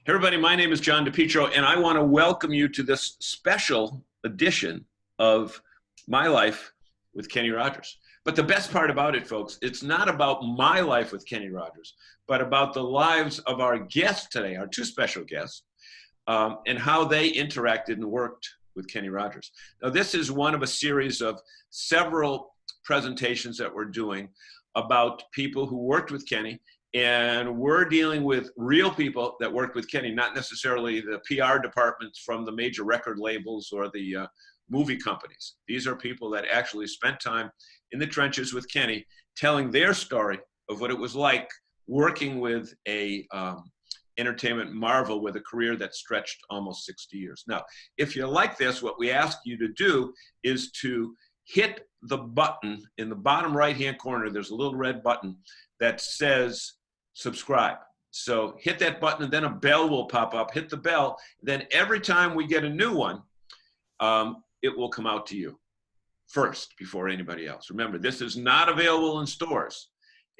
Hey everybody, my name is John DePietro, and I want to welcome you to this special edition of My Life with Kenny Rogers. But the best part about it, folks, it's not about my life with Kenny Rogers, but about the lives of our guests today, our two special guests, and how they interacted and worked with Kenny Rogers. Now, this is one of a series of several presentations that we're doing about people who worked with Kenny. And we're dealing with real people that worked with Kenny, not necessarily the PR departments from the major record labels or the movie companies. These are people that actually spent time in the trenches with Kenny, telling their story of what it was like working with a entertainment marvel with a career that stretched almost 60 years. Now, if you like this, what we ask you to do is to hit the button in the bottom right-hand corner. There's a little red button that says subscribe. So hit that button and then a bell will pop up. Hit the bell. Then every time we get a new one, it will come out to you first before anybody else. Remember, this is not available in stores,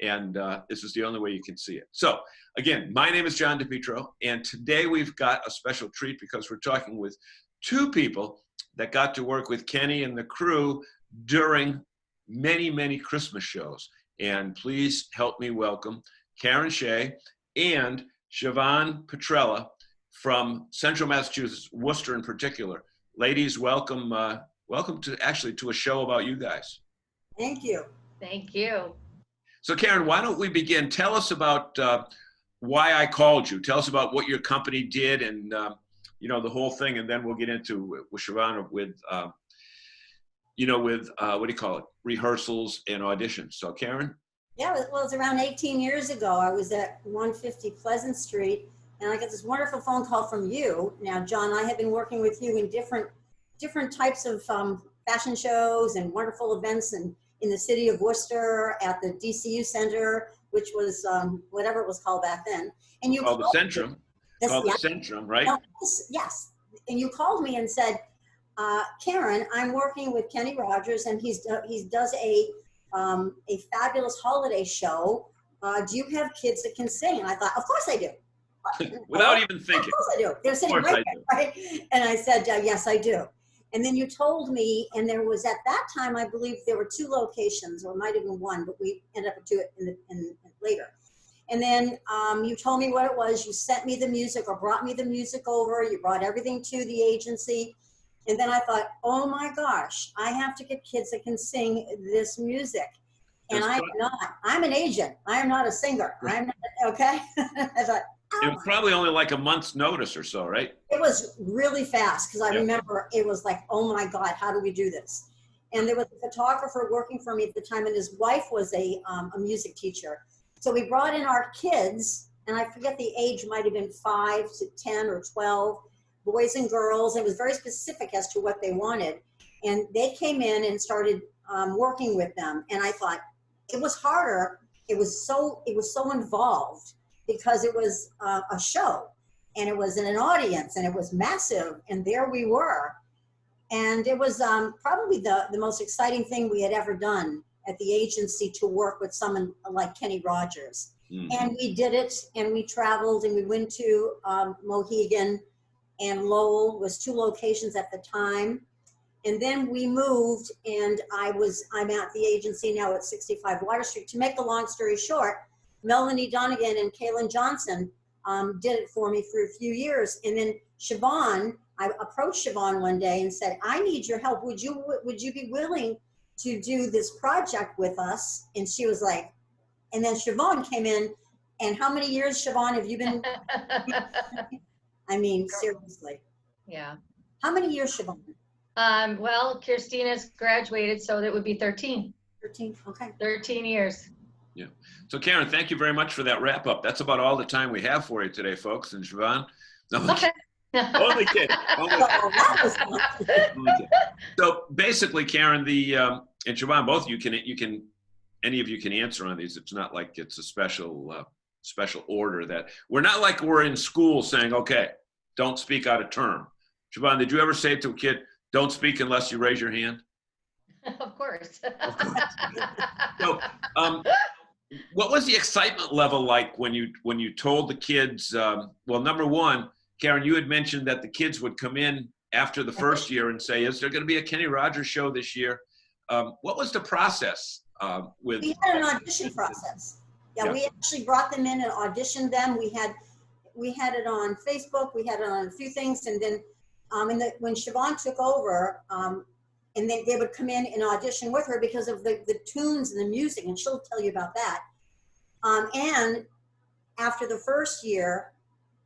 and this is the only way you can see it. So again, my name is John DePietro, and today we've got a special treat because we're talking with two people that got to work with Kenny and the crew during many, many Christmas shows. And please help me welcome Karon Shea and Siobhan Petrella from Central Massachusetts, Worcester in particular. Ladies, welcome welcome to a show about you guys. Thank you. Thank you. So Karon, why don't we begin? Tell us about why I called you. Tell us about what your company did and you know, the whole thing, and then we'll get into with Siobhan with you know, with what do you call it? Rehearsals and auditions. So Karon? Yeah, well, it was around 18 years ago. I was at 150 Pleasant Street, and I got this wonderful phone call from you. Now, John, I had been working with you in different types of fashion shows and wonderful events in the city of Worcester, at the DCU Center, which was whatever it was called back then. And you called the Centrum. Called the Centrum, right? No, yes. And you called me and said, Karon, I'm working with Kenny Rogers, and he does a fabulous holiday show. Do you have kids that can sing? And I thought, of course I do. Without even thinking. Of course I do. They're sitting right there, right? And I said, yes, I do. And then you told me, and there was at that time, I believe there were two locations, or it might have been one, but we ended up with two later. And then you told me what it was. You sent me the music or brought me the music over. You brought everything to the agency. And then I thought, oh my gosh, I have to get kids that can sing this music. And I'm not. I'm an agent. I am not a singer. I'm not, okay? I thought, oh. It was probably only like a month's notice or so, right? It was really fast because I remember it was like, oh my God, how do we do this? And there was a photographer working for me at the time, and his wife was a music teacher. So we brought in our kids, and I forget the age, might have been 5 to 10 or 12, boys and girls. It was very specific as to what they wanted. And they came in and started working with them. And I thought it was harder. It was so involved because it was a show, and it was in an audience, and it was massive. And there we were. And it was probably the most exciting thing we had ever done at the agency, to work with someone like Kenny Rogers. Mm-hmm. And we did it, and we traveled, and we went to Mohegan and Lowell, was two locations at the time. And then we moved, and I'm at the agency now at 65 Water Street. To make a long story short, Melanie Donegan and Kaylin Johnson did it for me for a few years. And then Siobhan, I approached Siobhan one day and said, I need your help. Would you be willing to do this project with us? And she was like, and then Siobhan came in, and how many years, Siobhan, have you been? I mean, seriously. Yeah. How many years, Siobhan? Well, Kirstina's graduated, so that would be 13. 13, okay. 13 years. Yeah. So Karon, thank you very much for that wrap up. That's about all the time we have for you today, folks. And Siobhan, no, okay. Only kidding. Only kidding. So basically, Karon, and Siobhan, both of you can, any of you can answer on these. It's not like it's a special order that we're not like we're in school saying, okay, don't speak out of term. Siobhan, did you ever say to a kid, don't speak unless you raise your hand? Of course. Of course. So What was the excitement level like when you told the kids? Well, number one, Karon, you had mentioned that the kids would come in after the first year and say, "Is there going to be a Kenny Rogers show this year?" What was the process with? We had an audition process. Yeah, Yeah. we actually brought them in and auditioned them. We had it on Facebook. We had it on a few things, and then when Siobhan took over, and they would come in and audition with her because of the tunes and the music, and she'll tell you about that. And after the first year,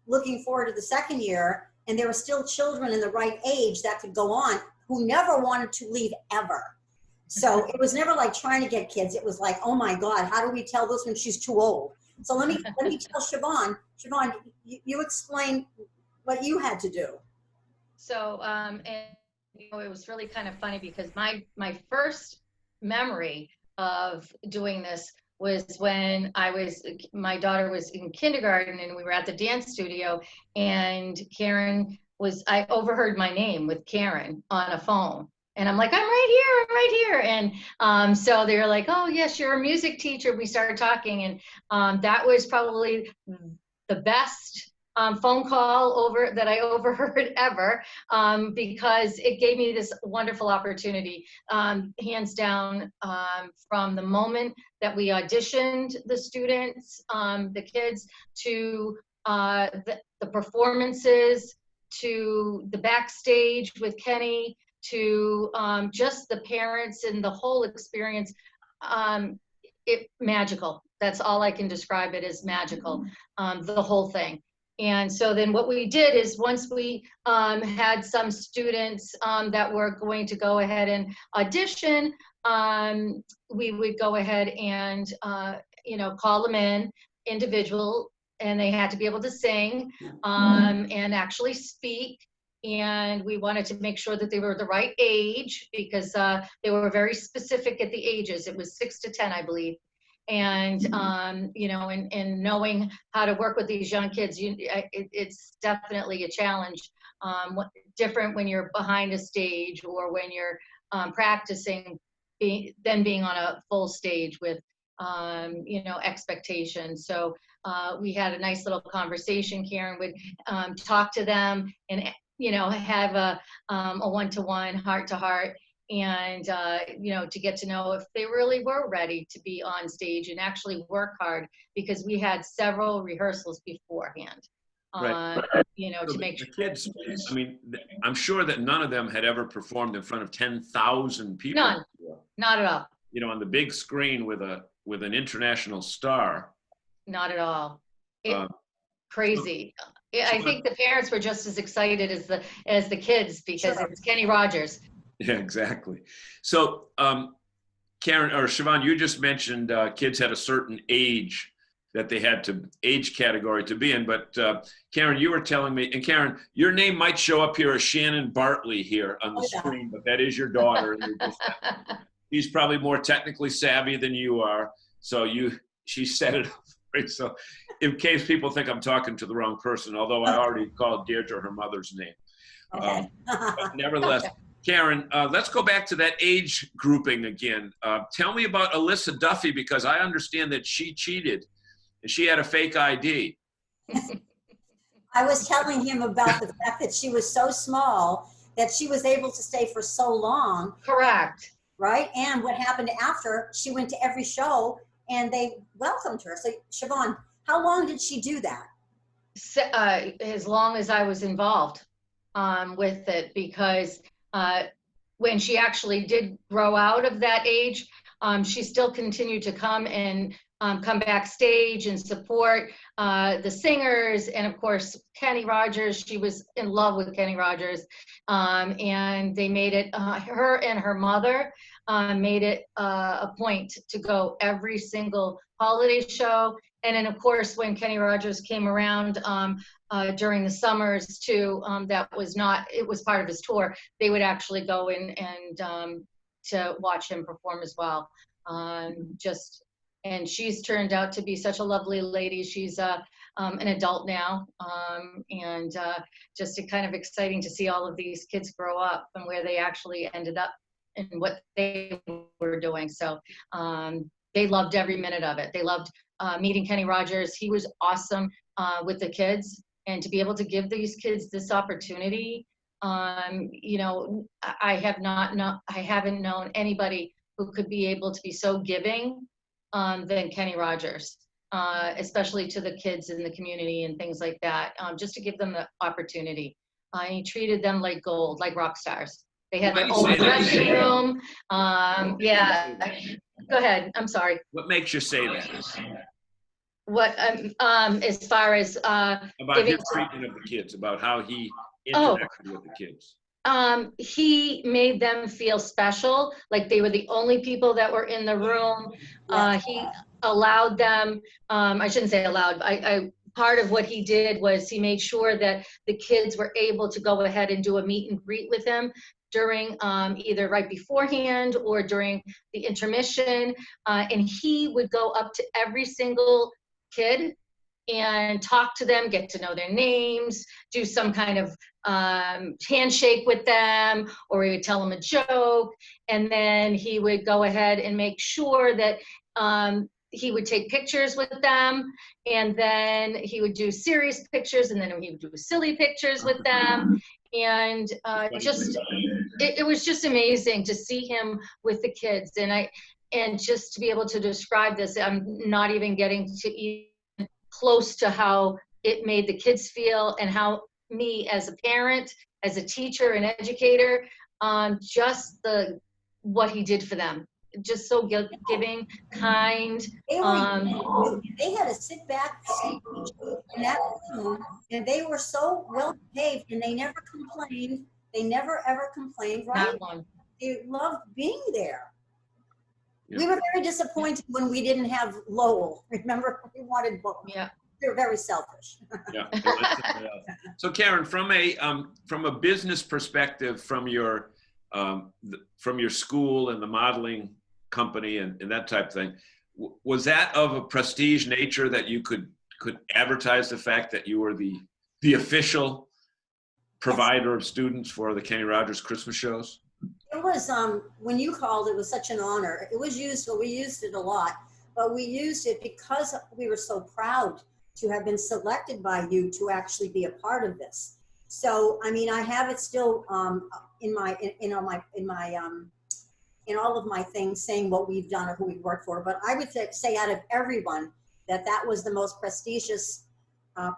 looking forward to the second year, and there were still children in the right age that could go on who never wanted to leave ever. So it was never like trying to get kids. It was like, oh my God, how do we tell this when she's too old? So let me tell Siobhan. Siobhan, you explain what you had to do. So, and it was really kind of funny because my first memory of doing this was when my daughter was in kindergarten and we were at the dance studio, and I overheard my name with Karon on a phone. And I'm like, I'm right here. And so they were like, oh, yes, you're a music teacher. We started talking. And that was probably the best phone call that I overheard ever, because it gave me this wonderful opportunity, hands down, from the moment that we auditioned the students, the kids, to the performances, to the backstage with Kenny, to just the parents and the whole experience. Magical. That's all I can describe it as, magical, the whole thing. And so then what we did is, once we had some students that were going to go ahead and audition, we would go ahead and call them in individual, and they had to be able to sing and actually speak. And we wanted to make sure that they were the right age, because they were very specific at the ages. It was 6 to 10, I believe. And and knowing how to work with these young kids, it's definitely a challenge. Different when you're behind a stage, or when you're practicing, then being on a full stage with expectations. So we had a nice little conversation. Karon would talk to them and have a one-to-one, heart-to-heart, and to get to know if they really were ready to be on stage and actually work hard, because we had several rehearsals beforehand. Right. To make sure. The kids, I mean, I'm sure that none of them had ever performed in front of 10,000 people. None, not at all. On the big screen with an international star. Not at all. Crazy. I think the parents were just as excited as the kids, because it's Kenny Rogers. Yeah, exactly. So, Karon or Siobhan, you just mentioned kids had a certain age that they had to age category to be in. But Karon, you were telling me, and Karon, your name might show up here as Shannon Bartley here on the screen, but that is your daughter. And she's probably more technically savvy than you are. So she set it up. Right? So in case people think I'm talking to the wrong person, although I already called Deirdre her mother's name. Okay. But nevertheless, Karon, let's go back to that age grouping again. Tell me about Alyssa Duffy, because I understand that she cheated and she had a fake ID. I was telling him about the fact that she was so small that she was able to stay for so long. Correct. Right? And what happened after, she went to every show and they welcomed her. So Siobhan, how long did she do that? As long as I was involved with it, because when she actually did grow out of that age, she still continued to come and come backstage and support the singers, and of course Kenny Rogers. She was in love with Kenny Rogers, and they made it, her and her mother made it a point to go every single holiday show. And then of course when Kenny Rogers came around during the summers too, it was part of his tour, they would actually go in and to watch him perform as well. And she's turned out to be such a lovely lady. She's an adult now, and just kind of exciting to see all of these kids grow up and where they actually ended up and what they were doing. So they loved every minute of it. They loved meeting Kenny Rogers. He was awesome with the kids, and to be able to give these kids this opportunity, you know, I haven't known anybody who could be able to be so giving than Kenny Rogers, especially to the kids in the community and things like that, just to give them the opportunity. He treated them like gold, like rock stars. They had their own dressing room. Yeah, go ahead. I'm sorry. What makes you say that? What, as far as About giving his treatment of the kids, about how he interacted with the kids. He made them feel special, like they were the only people that were in the room. He allowed them, I shouldn't say allowed, part of what he did was he made sure that the kids were able to go ahead and do a meet and greet with him during either right beforehand or during the intermission. And he would go up to every single kid and talk to them, get to know their names, do some kind of handshake with them, or he would tell them a joke. And then he would go ahead and make sure that he would take pictures with them, and then he would do serious pictures, and then he would do silly pictures with them. And it was just amazing to see him with the kids. And just to be able to describe this, I'm not even getting to even close to how it made the kids feel, and how me as a parent, as a teacher and educator, just what he did for them. Just so giving, kind. They had to sit back in that room, and they were so well behaved, and they never complained. They never ever complained, right? Not one. They loved being there. Yeah. We were very disappointed when we didn't have Lowell. Remember, we wanted both. Yeah. They're very selfish. Yeah. So Karon, from a business perspective, from your school and the modeling company and that type of thing, was that of a prestige nature that you could advertise the fact that you were the official provider of students for the Kenny Rogers Christmas shows? It was, when you called, it was such an honor. It was useful. We used it a lot, but we used it because we were so proud to have been selected by you to actually be a part of this. So, I mean, I have it still in all of my things saying what we've done or who we've worked for. But I would say out of everyone that was the most prestigious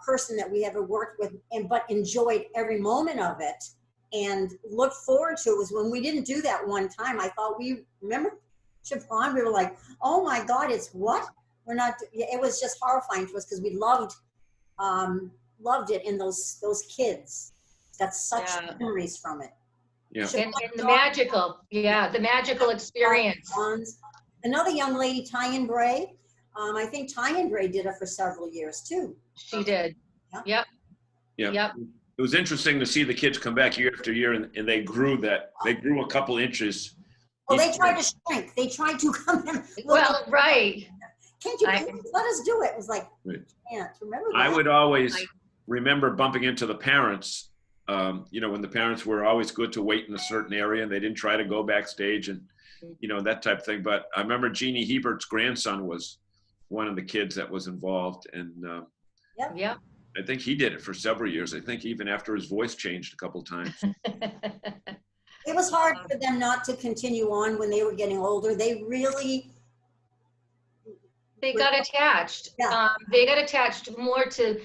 person that we ever worked with, but enjoyed every moment of it and looked forward to it. Was when we didn't do that one time. I thought remember Siobhan, we were like, oh my God, it's what? We're not, it was just horrifying to us because we loved it, and those kids got such memories from it. Yeah. And the magical experience. Another young lady, Tyann Bray. I think Tyann Bray did it for several years too. She did. Yeah. Yep. It was interesting to see the kids come back year after year, and they grew a couple inches. Well, they tried to shrink. They tried to come in. Well, right. Can't you let us do it? It was like, can't remember that. I would always remember bumping into the parents, when the parents were always good to wait in a certain area and they didn't try to go backstage and, that type of thing. But I remember Jeannie Hebert's grandson was one of the kids that was involved. And I think he did it for several years. I think even after his voice changed a couple times. It was hard for them not to continue on when they were getting older. They got attached. Yeah. They got attached more to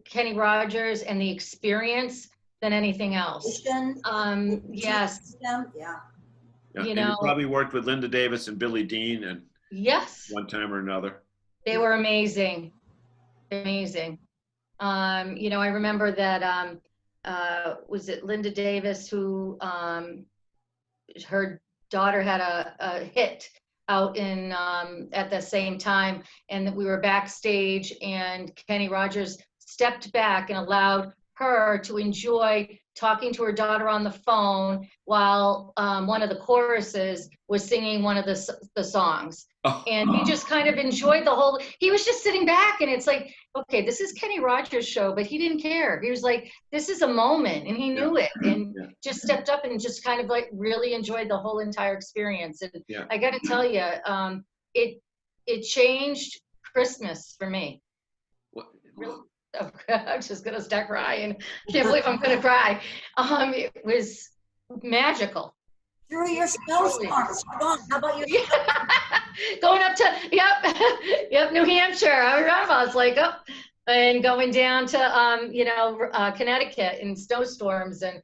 Kenny Rogers and the experience than anything else. Yes. Yeah. You probably worked with Linda Davis and Billy Dean and one time or another. They were amazing. Amazing. I remember that was it Linda Davis who her daughter had a hit out in at the same time, and that we were backstage, and Kenny Rogers stepped back and allowed her to enjoy talking to her daughter on the phone while one of the choruses was singing one of the songs. And he just kind of enjoyed he was just sitting back, and it's like, okay, this is Kenny Rogers' show, but he didn't care. He was like, this is a moment, and he knew it, and just stepped up and just kind of like really enjoyed the whole entire experience. And I got to tell you, it changed Christmas for me. What- Really, I'm just gonna start crying. Can't believe I'm gonna cry. It was magical. Through your snowstorms. Siobhan, how about your Going up to yep, New Hampshire. I remember. I was like, oh, and going down to Connecticut in snowstorms and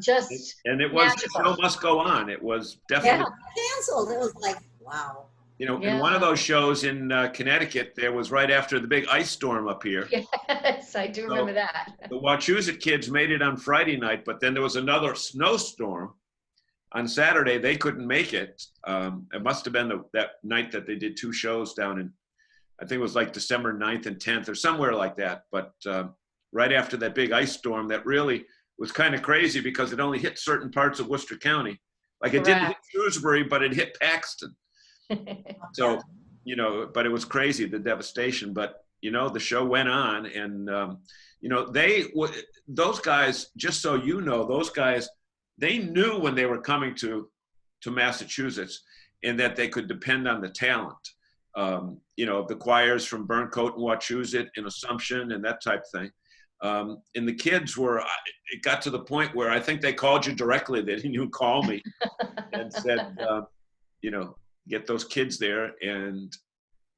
just And it was, the magical. show must go on. It was Yeah, definitely, canceled? It was like, wow. you know, in yeah. one of those shows in Connecticut, there was right after the big ice storm up here. Yes, I do So, remember that. The Wachusett kids made it on Friday night, but then there was another snowstorm on Saturday. They couldn't make it. It must have been that night that they did 2 shows down in, I think it was like December 9th and 10th or somewhere like that. But right after that big ice storm, that really was kind of crazy because it only hit certain parts of Worcester County. Like it didn't hit Shrewsbury, but it hit Paxton. So, you know, but it was crazy, the devastation. But, you know, the show went on, and, you know, those guys, just so you know, those guys, they knew when they were coming to Massachusetts, and that they could depend on the talent. You know, the choirs from Burncoat and Wachusett and Assumption and that type of thing. And the kids it got to the point where I think they called you directly. They didn't even call me and said, you know, get those kids there, and,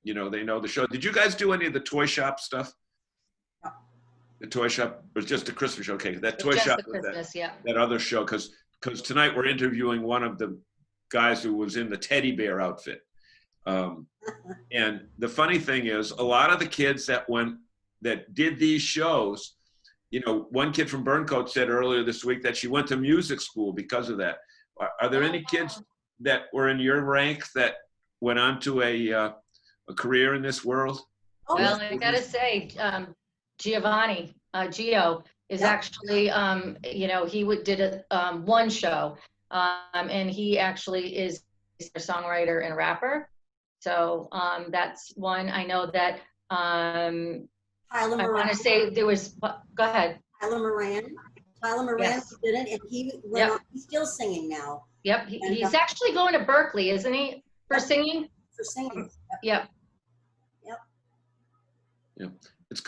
you know, they know the show. Did you guys do any of the toy shop stuff? No. The toy shop was just a Christmas show. Okay, that toy Just shop the Christmas, yeah. that other show, because tonight we're interviewing one of the guys who was in the teddy bear outfit. And the funny thing is, a lot of the kids that did these shows, you know, one kid from Burncoat said earlier this week that she went to music school because of that. Are there any kids that were in your rank that went on to a career in this world? Oh, Well, I gotta say, Giovanni, Gio is actually, you know, did one show, and he actually is a songwriter and rapper. So that's one. I know that Tyler I want Moran. to say there was. Go ahead. Tyler Moran Yes. did it, and he went on, he's still singing now. Yep, he's actually going to Berkeley, isn't he, for singing? For singing. Yep. Yeah, it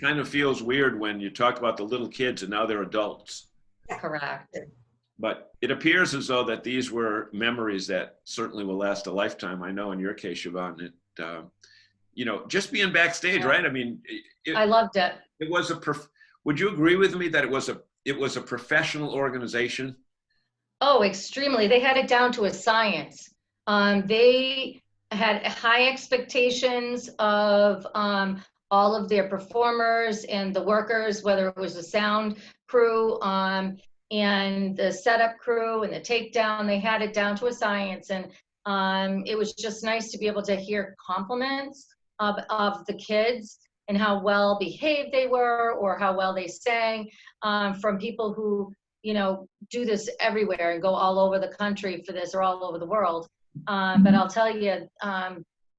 kind of feels weird when you talk about the little kids and now they're adults. Correct. But it appears as though that these were memories that certainly will last a lifetime. I know in your case, Siobhan, you know, just being backstage, right? I mean, I loved it. It was would you agree with me that it was a professional organization? Oh, extremely. They had it down to a science. They had high expectations of all of their performers and the workers, whether it was the sound crew and the setup crew and the takedown. They had it down to a science, and it was just nice to be able to hear compliments of the kids and how well behaved they were or how well they sang from people who, you know, do this everywhere and go all over the country for this or all over the world. But I'll tell you,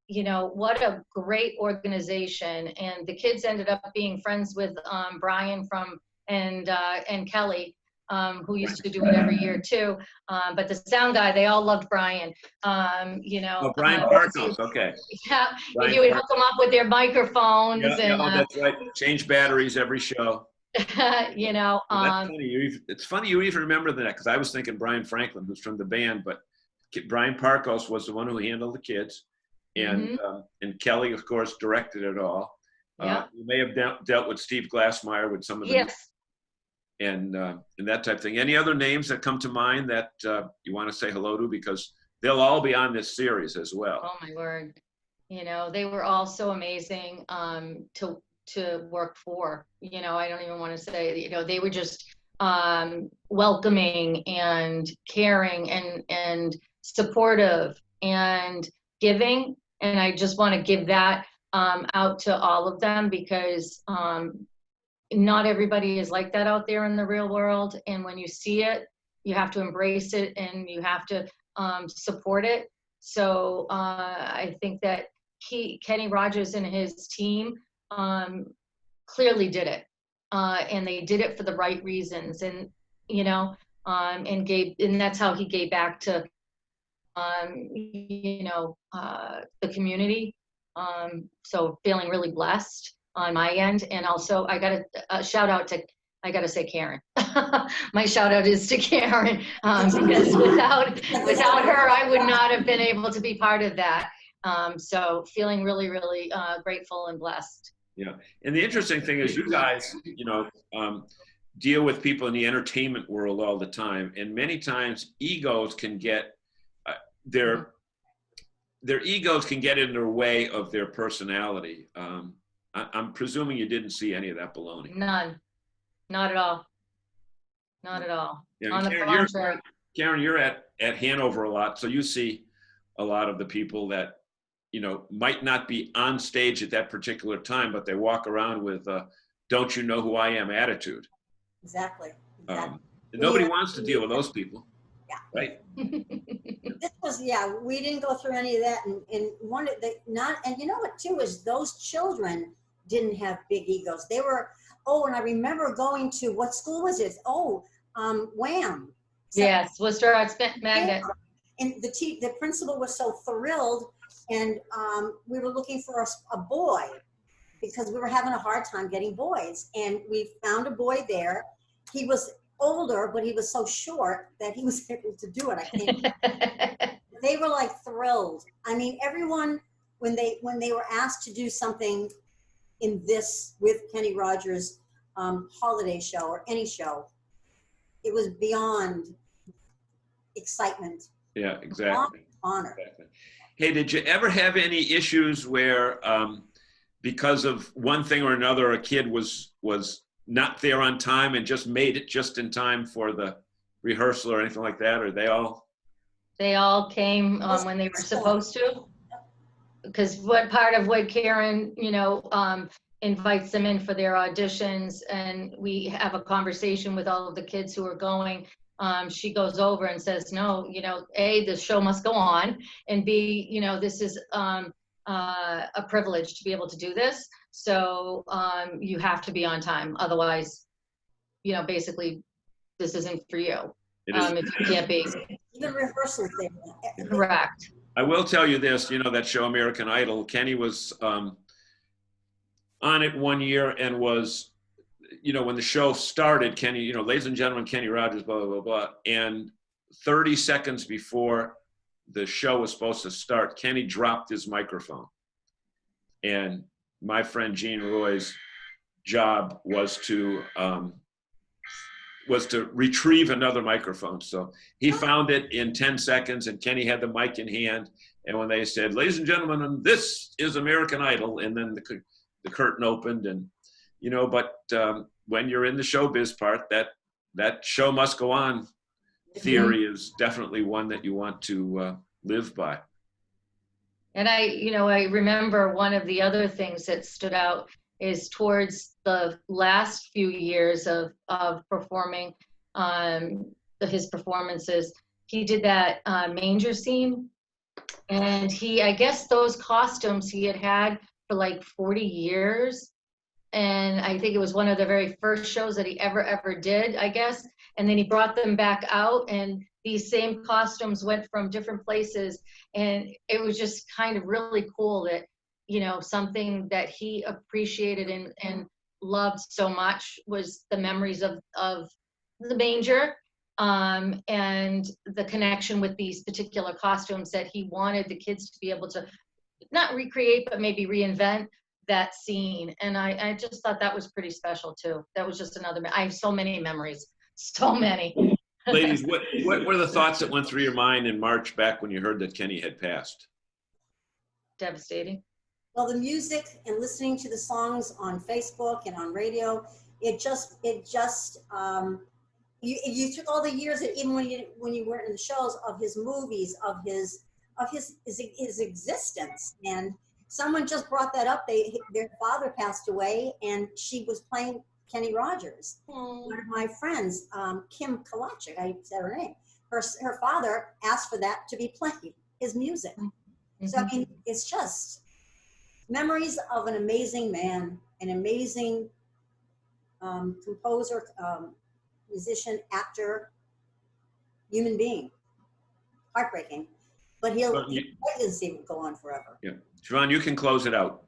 you know, what a great organization. And the kids ended up being friends with Brian and Kelly, who used to do it every year too. But the sound guy, they all loved Brian. You know, Oh, Brian Parkos, okay. Yeah, Brian he would hook them up with their microphones. Yeah, that's right. Change batteries every show. You know, that's funny. It's funny you even remember that, because I was thinking Brian Franklin, who's from the band, but Brian Parkos was the one who handled the kids, and and Kelly, of course, directed it all. Yeah. You may have dealt with Steve Glassmeyer with some of the yes. and that type of thing. Any other names that come to mind that you want to say hello to, because they'll all be on this series as well? Oh my word! You know, they were all so amazing to work for. You know, I don't even want to say. You know, they were just welcoming and caring and supportive and giving. And I just want to give that out to all of them, because not everybody is like that out there in the real world. And when you see it, you have to embrace it and you have to support it. So I think that Kenny Rogers and his team clearly did it. And they did it for the right reasons. And, you know, and that's how he gave back to the community. So feeling really blessed on my end. And also I got a shout out to, I got to say Karen. My shout out is to Karen, because without her, I would not have been able to be part of that. So feeling really, really grateful and blessed. Yeah. And the interesting thing is you guys, deal with people in the entertainment world all the time. And many times egos can get, their egos can get in their way of their personality. I'm presuming you didn't see any of that baloney. None. Not at all. Not at all. Yeah, On the contrary. Karen, you're at Hanover a lot, so you see a lot of the people that, might not be on stage at that particular time, but they walk around with don't you know who I am attitude. Exactly. Nobody wants to deal with those people. Yeah. Right? This was, we didn't go through any of that. And one of and you know what too, is those children didn't have big egos. They were, and I remember going to, what school was it? Wham. So, yes, Worcester Arts Magnet. And the principal was so thrilled, and we were looking for a boy because we were having a hard time getting boys. And we found a boy there. He was older, but he was so short that he was able to do it. I think they were like thrilled. I mean, everyone, when they were asked to do something in this with Kenny Rogers' holiday show or any show, it was beyond excitement. Yeah, exactly. Honor. Exactly. Hey, did you ever have any issues where, because of one thing or another, a kid was not there on time and just made it just in time for the rehearsal or anything like that? Or they all came when they were supposed to? Because what part of what Karen, invites them in for their auditions, and we have a conversation with all of the kids who are going. She goes over and says, no, A, the show must go on, and B, this is a privilege to be able to do this. So you have to be on time. Otherwise, basically, this isn't for you. If you can't be. Even rehearsals there. Correct. I will tell you this, that show American Idol, Kenny was on it one year and was, when the show started, Kenny, ladies and gentlemen, Kenny Rogers, blah, blah, blah, blah. And 30 seconds before the show was supposed to start, Kenny dropped his microphone. And my friend Gene Roy's job was to retrieve another microphone. So he found it in 10 seconds, and Kenny had the mic in hand. And when they said, ladies and gentlemen, this is American Idol, and then the curtain opened, and, but when you're in the showbiz part, that show must go on theory is definitely one that you want to live by. And I remember one of the other things that stood out is towards the last few years of performing his performances, he did that manger scene. And I guess those costumes he had for like 40 years. And I think it was one of the very first shows that he ever did, I guess. And then he brought them back out, and these same costumes went from different places. And it was just kind of really cool that, something that he appreciated and loved so much was the memories of the manger, and the connection with these particular costumes that he wanted the kids to be able to not recreate, but maybe reinvent that scene. And I just thought that was pretty special too. That was just another, I have so many memories, so many. Ladies, what were the thoughts that went through your mind in March back when you heard that Kenny had passed? Devastating. Well, the music and listening to the songs on Facebook and on radio, it just you took all the years that even when you weren't in the shows, of his movies, of his existence. And someone just brought that up. Their father passed away, and she was playing Kenny Rogers. One of my friends, Kim Kalachik, I said her name. Her father asked for that to be played, his music. Mm-hmm. So I mean, it's just memories of an amazing man, an amazing composer, musician, actor, human being. Heartbreaking. but he Well, you- doesn't see it go on forever. Yeah. Siobhan, you can close it out.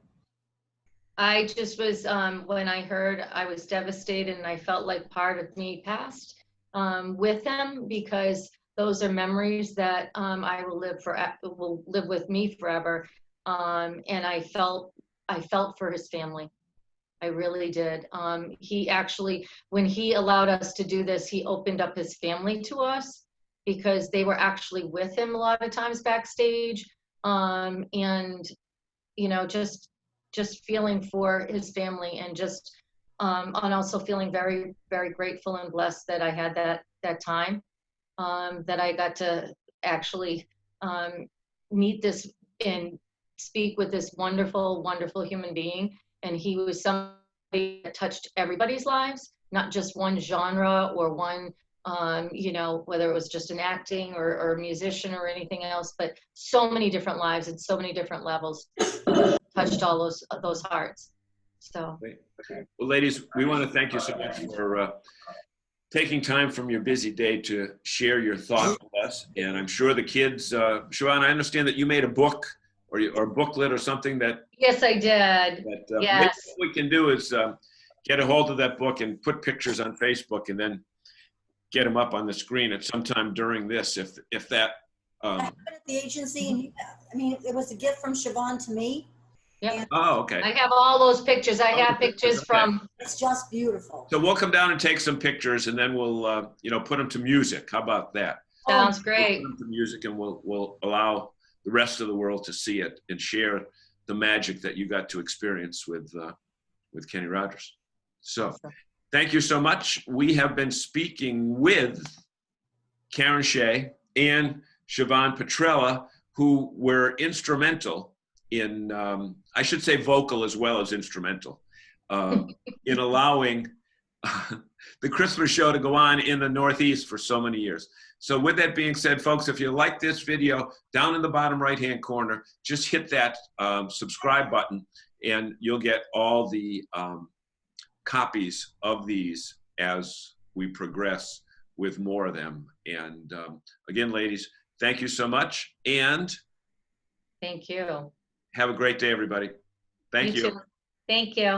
I just was, when I heard, I was devastated, and I felt like part of me passed with him, because those are memories that I will live with me forever. And I felt for his family. I really did. He actually, when he allowed us to do this, he opened up his family to us, because they were actually with him a lot of times backstage. And, you know, just feeling for his family, and just, and also feeling very, very grateful and blessed that I had that time, that I got to actually meet this and speak with this wonderful, wonderful human being. And he was somebody that touched everybody's lives, not just one genre or one, you know, whether it was just an acting or a musician or anything else, but so many different lives and so many different levels touched all those hearts. So. Well, ladies, we want to thank you so much for taking time from your busy day to share your thoughts with us. And I'm sure the kids, Siobhan, I understand that you made a book or a booklet or something that. Yes, I did. Yes. What we can do is get a hold of that book and put pictures on Facebook, and then get them up on the screen at some time during this, if that. I happened at the agency, and I mean, it was a gift from Siobhan to me. Yep. Oh, okay. I have all those pictures. I have pictures from. It's just beautiful. So we'll come down and take some pictures, and then we'll, you know, put them to music. How about that? Sounds great. We'll put them to music, and we'll allow the rest of the world to see it and share the magic that you got to experience with Kenny Rogers. So, thank you so much. We have been speaking with Karon Shea and Siobhan Petrella, who were instrumental in, I should say vocal as well as instrumental, in allowing the Christmas show to go on in the Northeast for so many years. So with that being said, folks, if you like this video, down in the bottom right-hand corner, just hit that subscribe button, and you'll get all the copies of these as we progress with more of them. And again, ladies, thank you so much, and Thank you. have a great day, everybody. Thank you. Too. Thank you.